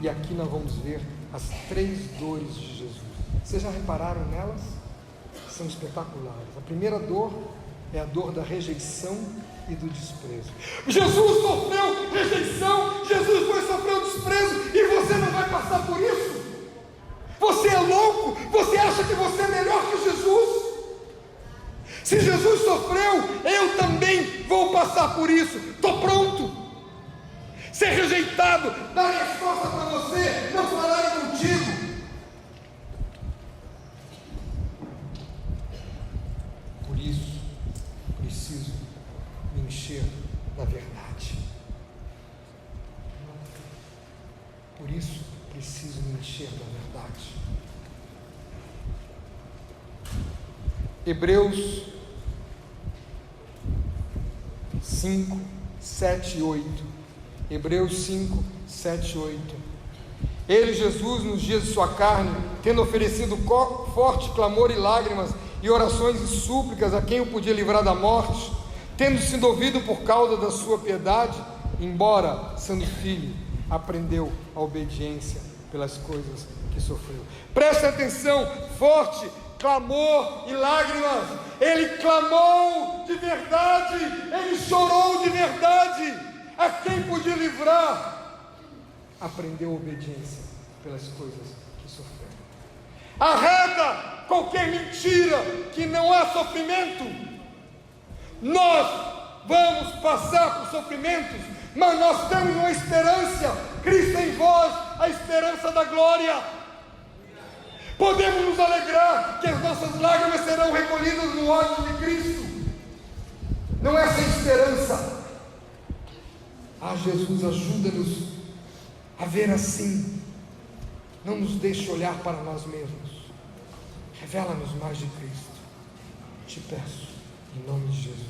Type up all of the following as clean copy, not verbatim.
E aqui nós vamos ver as 3 dores de Jesus. Vocês já repararam nelas? São espetaculares. A primeira dor é a dor da rejeição e do desprezo. Jesus sofreu rejeição, Jesus foi sofrer o desprezo, e você não vai passar por isso? Você é louco? Você acha que você é melhor que Jesus? Se Jesus sofreu, eu também vou passar por isso. Estou pronto. Ser rejeitado, dar resposta para você, não falarem contigo. Por isso, preciso me encher da verdade. Por isso, preciso me encher da verdade. Hebreus 5, 7 e 8. Hebreus 5, 7 e 8. Ele, Jesus, nos dias de sua carne, tendo oferecido forte clamor e lágrimas, e orações e súplicas a quem o podia livrar da morte, tendo sido ouvido por causa da sua piedade, embora sendo filho, aprendeu a obediência pelas coisas que sofreu. Preste atenção, forte clamor e lágrimas. Ele clamou de verdade, ele chorou de verdade. A quem podia livrar, aprendeu a obediência pelas coisas que sofreu. Arreda qualquer mentira que não há sofrimento. Nós vamos passar por sofrimentos, mas nós temos uma esperança. Cristo em vós, a esperança da glória. Podemos nos alegrar que as nossas lágrimas serão recolhidas no ódio de Cristo. Não é sem esperança. Jesus, ajuda-nos a ver assim. Não nos deixe olhar para nós mesmos. Revela-nos mais de Cristo. Te peço, em nome de Jesus.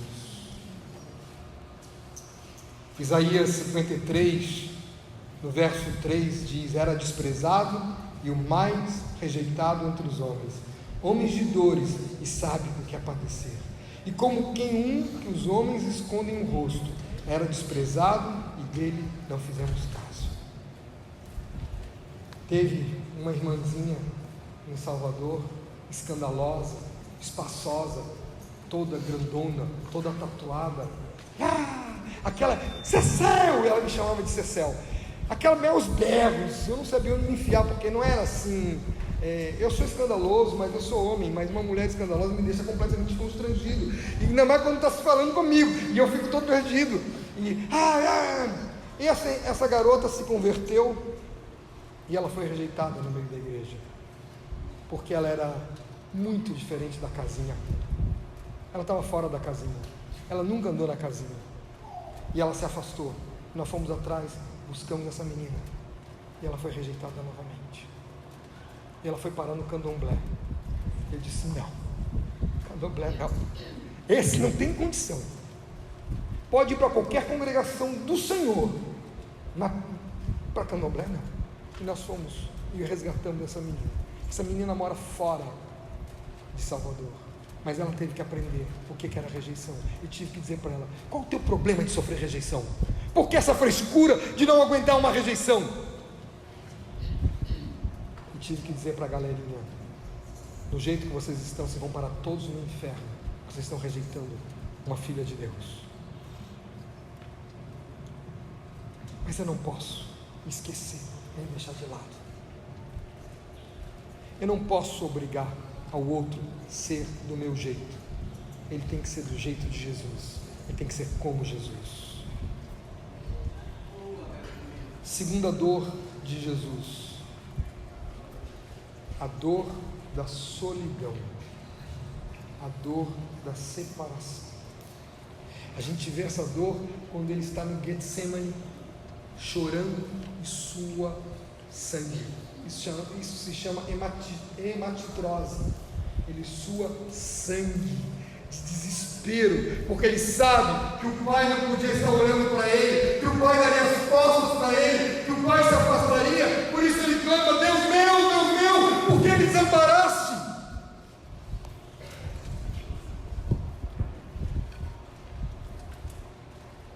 Isaías 53, no verso 3, diz: era desprezado e o mais rejeitado entre os homens de dores, e sabe o que é padecer. E como quem que os homens escondem o rosto, era desprezado e dele não fizemos caso. Teve uma irmãzinha em Salvador, escandalosa, espaçosa, toda grandona, toda tatuada, aquela Cecel, ela me chamava de Cecel, aquela meus berros, eu não sabia onde me enfiar, porque não era assim. Eu sou escandaloso, mas eu sou homem, mas uma mulher escandalosa me deixa completamente constrangido, e ainda mais quando está se falando comigo, e eu fico todo perdido. E essa garota se converteu, e ela foi rejeitada no meio da igreja, porque ela era muito diferente da casinha. Ela estava fora da casinha, ela nunca andou na casinha, e ela se afastou. Nós fomos atrás, buscamos essa menina, e ela foi rejeitada novamente. E ela foi parar no candomblé. Ele disse: não, candomblé não, esse não tem condição. Pode ir para qualquer congregação do Senhor, mas para candomblé não. E nós fomos e resgatamos essa menina. Essa menina mora fora de Salvador, mas ela teve que aprender o que era rejeição. Eu tive que dizer para ela: qual o teu problema de sofrer rejeição? Por que essa frescura de não aguentar uma rejeição? E tive que dizer para a galerinha: do jeito que vocês estão, vocês vão parar todos no inferno. Vocês estão rejeitando uma filha de Deus. Mas eu não posso esquecer, nem deixar de lado. Eu não posso obrigar ao outro a ser do meu jeito. Ele tem que ser do jeito de Jesus. Ele tem que ser como Jesus. Segunda dor de Jesus: a dor da solidão, a dor da separação. A gente vê essa dor quando ele está no Getsemane, chorando e sua sangue. Isso se chama hematitrose. Ele sua sangue de desespero, porque ele sabe que o pai não podia estar olhando para ele, que o pai daria as costas para ele, que o pai se afastaria. Por isso ele clama: Deus meu, por que me desamparaste?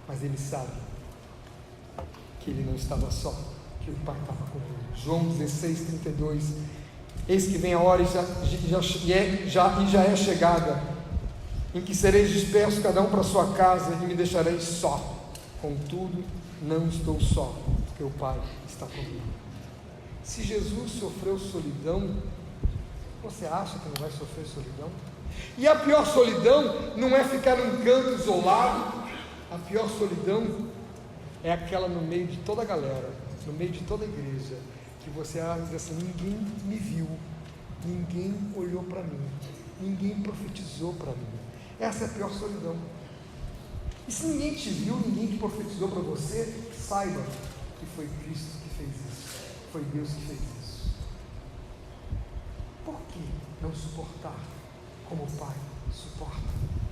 Mas ele sabe que ele não estava só, que o Pai estava com ele. João 16, 32. Eis que vem a hora e já é chegada, em que sereis dispersos cada um para a sua casa, e me deixareis só. Contudo, não estou só, porque o Pai está comigo. Se Jesus sofreu solidão, você acha que não vai sofrer solidão? E a pior solidão não é ficar num canto isolado. A pior solidão é aquela no meio de toda a galera, no meio de toda a igreja, que você diz assim: ninguém me viu, ninguém olhou para mim, ninguém profetizou para mim. Essa é a pior solidão. E se ninguém te viu, ninguém te profetizou para você, saiba que foi Cristo que fez isso, foi Deus que fez isso. Por que não suportar como o Pai suporta?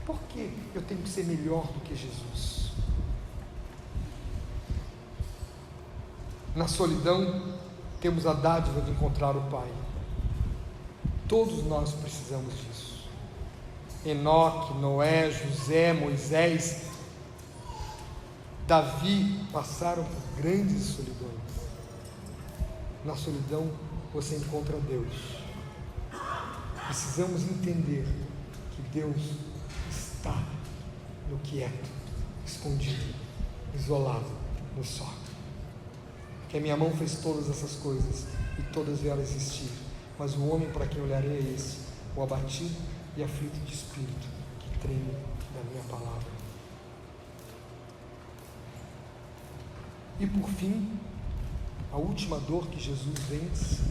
Por que eu tenho que ser melhor do que Jesus? Na solidão, temos a dádiva de encontrar o Pai. Todos nós precisamos disso. Enoque, Noé, José, Moisés, Davi passaram por grandes solidões. Na solidão você encontra Deus. Precisamos entender que Deus está no quieto, escondido, isolado, no só. Que a minha mão fez todas essas coisas e todas vieram a existir, mas o homem para quem olharei é esse, o abatido e aflito de espírito, que treme da minha palavra. E por fim, a última dor que Jesus vence,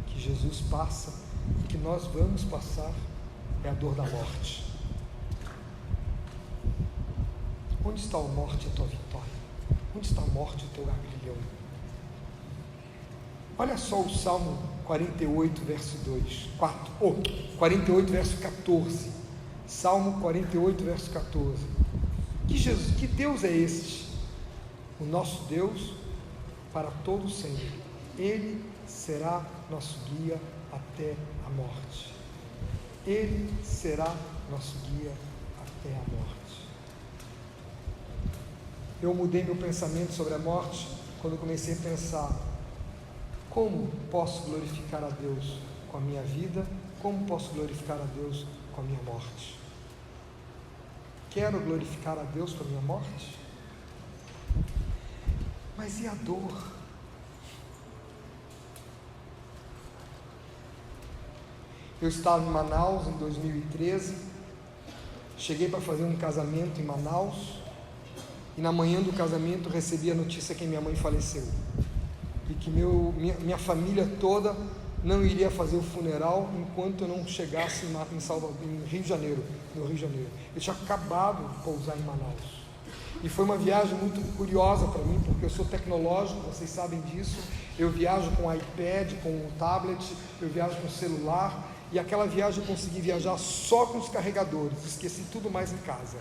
que Jesus passa e que nós vamos passar, é a dor da morte. Onde está a morte, a tua vitória? Onde está a morte, o teu aguilhão? Olha só o Salmo 48, verso 48, verso 14. Salmo 48, verso 14. Que Deus é este? O nosso Deus para todo sempre. Ele será nosso guia até a morte. Ele será nosso guia até a morte. Eu mudei meu pensamento sobre a morte quando comecei a pensar: como posso glorificar a Deus com a minha vida? Como posso glorificar a Deus com a minha morte? Quero glorificar a Deus com a minha morte? Mas e a dor? Eu estava em Manaus em 2013, cheguei para fazer um casamento em Manaus, e na manhã do casamento recebi a notícia que minha mãe faleceu, e que minha família toda não iria fazer o funeral enquanto eu não chegasse em Rio de Janeiro, no Rio de Janeiro. Eu tinha acabado de pousar em Manaus, e foi uma viagem muito curiosa para mim, porque eu sou tecnológico, vocês sabem disso. Eu viajo com iPad, com tablet, eu viajo com celular, e aquela viagem eu consegui viajar só com os carregadores, esqueci tudo mais em casa.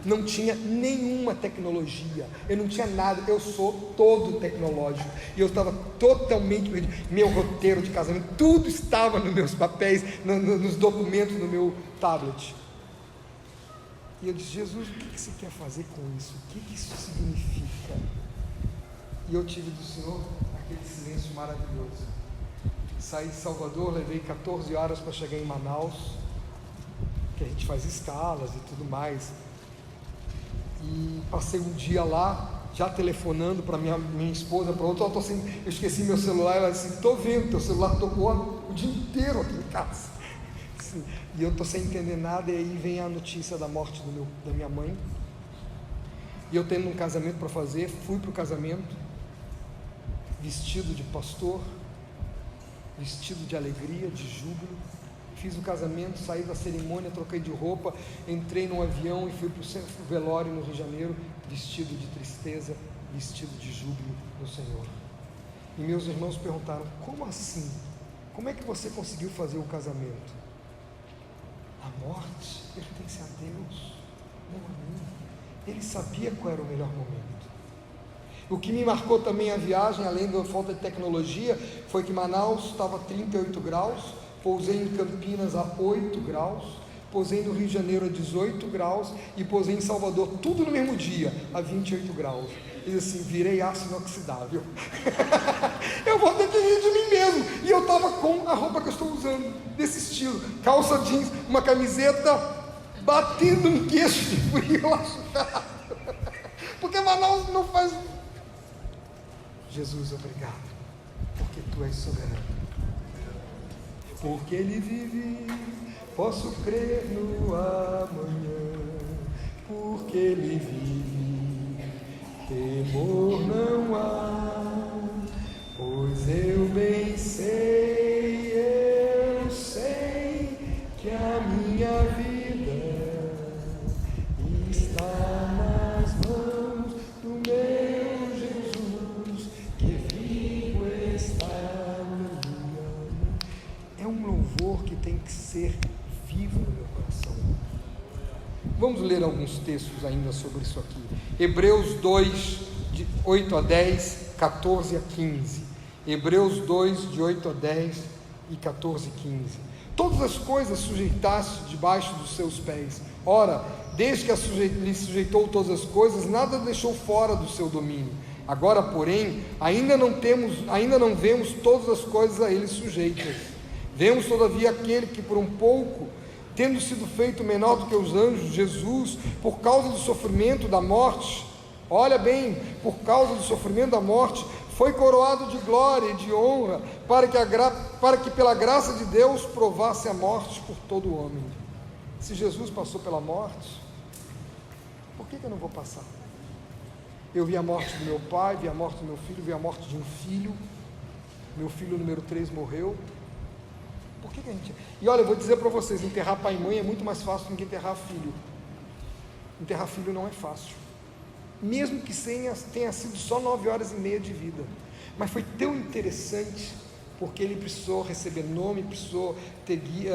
Não tinha nenhuma tecnologia, eu não tinha nada, eu sou todo tecnológico, e eu estava totalmente perdido. Meu roteiro de casamento, tudo estava nos meus papéis, nos documentos, no meu tablet. E eu disse: Jesus, o que você quer fazer com isso? O que isso significa? E eu tive do Senhor aquele silêncio maravilhoso. Saí de Salvador, levei 14 horas para chegar em Manaus, que a gente faz escalas e tudo mais. E passei um dia lá, já telefonando para minha esposa, para outra. Eu esqueci meu celular. Ela disse: estou vendo, teu celular tocou o dia inteiro aqui em casa. E eu estou sem entender nada. E aí vem a notícia da morte da minha mãe. E eu tendo um casamento para fazer, fui para o casamento, vestido de pastor, vestido de alegria, de júbilo. Fiz o casamento, saí da cerimônia, troquei de roupa, entrei num avião e fui para o velório no Rio de Janeiro, vestido de tristeza, vestido de júbilo no Senhor. E meus irmãos perguntaram: como assim? Como é que você conseguiu fazer o casamento? A morte pertence a Deus, não a mim. Ele sabia qual era o melhor momento. O que me marcou também a viagem, além da falta de tecnologia, foi que Manaus estava 38 graus, pousei em Campinas a 8 graus, pousei no Rio de Janeiro a 18 graus e pousei em Salvador, tudo no mesmo dia, a 28 graus. Diz assim: virei aço inoxidável. Eu vou ter que rir de mim mesmo. E eu estava com a roupa que eu estou usando, desse estilo: calça jeans, uma camiseta, batendo um queixo de frio lascado. Porque Manaus não faz. Jesus, obrigado, porque tu és soberano. Porque Ele vive, posso crer no amanhã. Porque Ele vive, temor não há. Pois eu bem sei, que a minha vida está nas mãos do meu Jesus, que vivo está. É um louvor que tem que ser vivo no meu coração. Vamos ler alguns textos ainda sobre isso aqui. Hebreus 2, de 8 a 10, 14 a 15. Hebreus 2, de 8 a 10 e 14 a 15. Todas as coisas sujeitaste debaixo dos seus pés. Ora, desde que lhe sujeitou todas as coisas, nada deixou fora do seu domínio. Agora, porém, ainda não vemos todas as coisas a ele sujeitas. Vemos, todavia, aquele que por um pouco, tendo sido feito menor do que os anjos, Jesus, por causa do sofrimento da morte, olha bem, por causa do sofrimento da morte, foi coroado de glória e de honra, para que pela graça de Deus provasse a morte por todo o homem. Se Jesus passou pela morte, por que eu não vou passar? Eu vi a morte do meu pai, vi a morte do meu filho, vi a morte de um filho, meu filho número 3 morreu. Por que a gente... E olha, eu vou dizer para vocês, enterrar pai e mãe é muito mais fácil do que enterrar filho. Enterrar filho não é fácil, mesmo que tenha sido só 9 horas e meia de vida, mas foi tão interessante, porque ele precisou receber nome, precisou ter guia,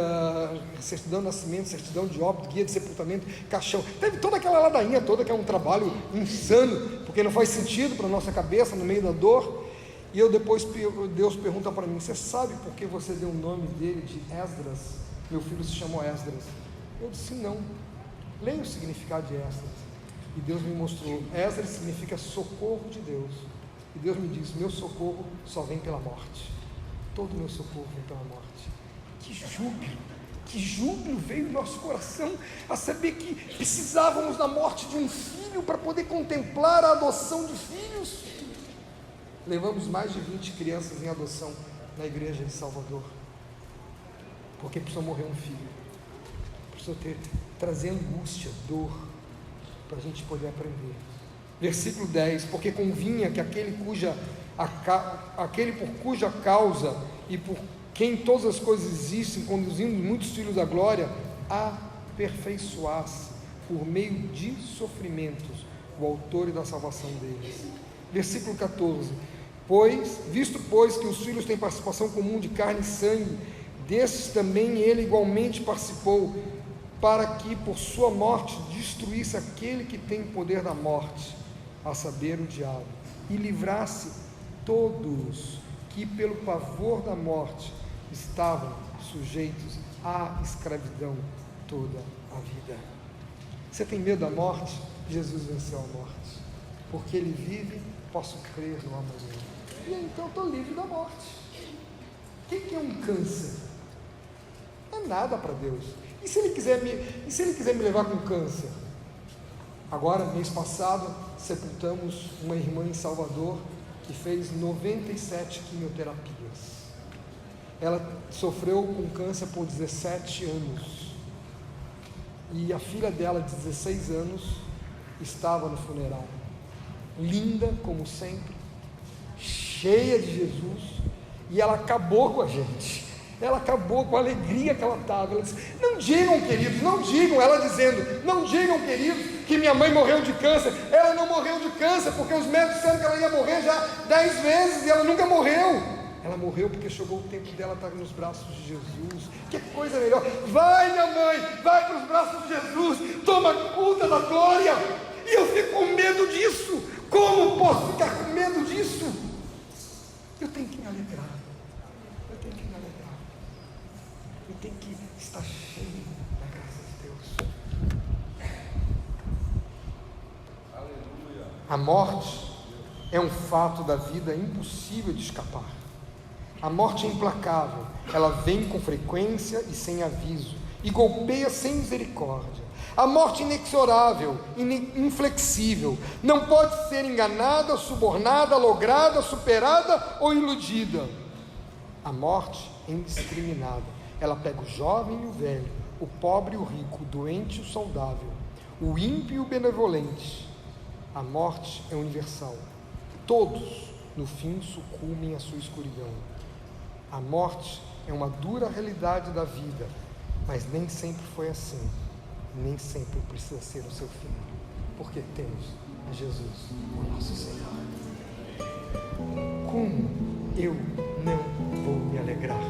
certidão de nascimento, certidão de óbito, guia de sepultamento, caixão, teve toda aquela ladainha toda, que é um trabalho insano, porque não faz sentido para a nossa cabeça, no meio da dor. E Deus pergunta para mim: você sabe por que você deu o nome dele de Esdras? Meu filho se chamou Esdras. Eu disse: não. Leia o significado de Esdras. E Deus me mostrou: Esdras significa socorro de Deus. E Deus me disse: meu socorro só vem pela morte. Todo meu socorro vem pela morte. Que júbilo veio no nosso coração a saber que precisávamos da morte de um filho para poder contemplar a adoção de filhos. Levamos mais de 20 crianças em adoção na igreja de Salvador, porque precisou morrer um filho, precisou trazer angústia, dor, para a gente poder aprender. Versículo 10: porque convinha que aquele por cuja causa e por quem todas as coisas existem, conduzindo muitos filhos à glória, aperfeiçoasse por meio de sofrimentos o autor da salvação deles. Versículo 14: visto que os filhos têm participação comum de carne e sangue, desses também ele igualmente participou, para que por sua morte destruísse aquele que tem poder da morte, a saber, o diabo, e livrasse todos que pelo pavor da morte estavam sujeitos à escravidão toda a vida. Você tem medo da morte? Jesus venceu a morte. Porque Ele vive, posso crer no amanhã. E aí, então eu estou livre da morte. O que é um câncer? Não é nada para Deus. E se Ele quiser me levar com câncer? Agora, mês passado, sepultamos uma irmã em Salvador que fez 97 quimioterapias. Ela sofreu com câncer por 17 anos. E a filha dela, de 16 anos, estava no funeral. Linda, como sempre, cheia de Jesus, e ela acabou com a gente. Ela acabou com a alegria que ela estava. Ela disse: não digam, queridos, não digam, ela dizendo, não digam, queridos, que minha mãe morreu de câncer. Ela não morreu de câncer, porque os médicos disseram que ela ia morrer já 10 vezes, e ela nunca morreu. Ela morreu porque chegou o tempo dela estar nos braços de Jesus. Que coisa melhor. Vai, minha mãe, vai para os braços de Jesus, toma conta da glória. E eu fico com medo disso. Como posso ficar com medo disso? Eu tenho que me alegrar. Eu tenho que me alegrar. Eu tenho que estar cheio da graça de Deus. Aleluia. A morte é um fato da vida impossível de escapar. A morte é implacável, ela vem com frequência e sem aviso, e golpeia sem misericórdia. A morte inexorável, inflexível, não pode ser enganada, subornada, lograda, superada ou iludida. A morte é indiscriminada, ela pega o jovem e o velho, o pobre e o rico, o doente e o saudável, o ímpio e o benevolente. A morte é universal, todos no fim sucumbem à sua escuridão. A morte é uma dura realidade da vida, mas nem sempre foi assim, nem sempre precisa ser o seu fim, porque temos a Jesus, o nosso Senhor. Como eu não vou me alegrar?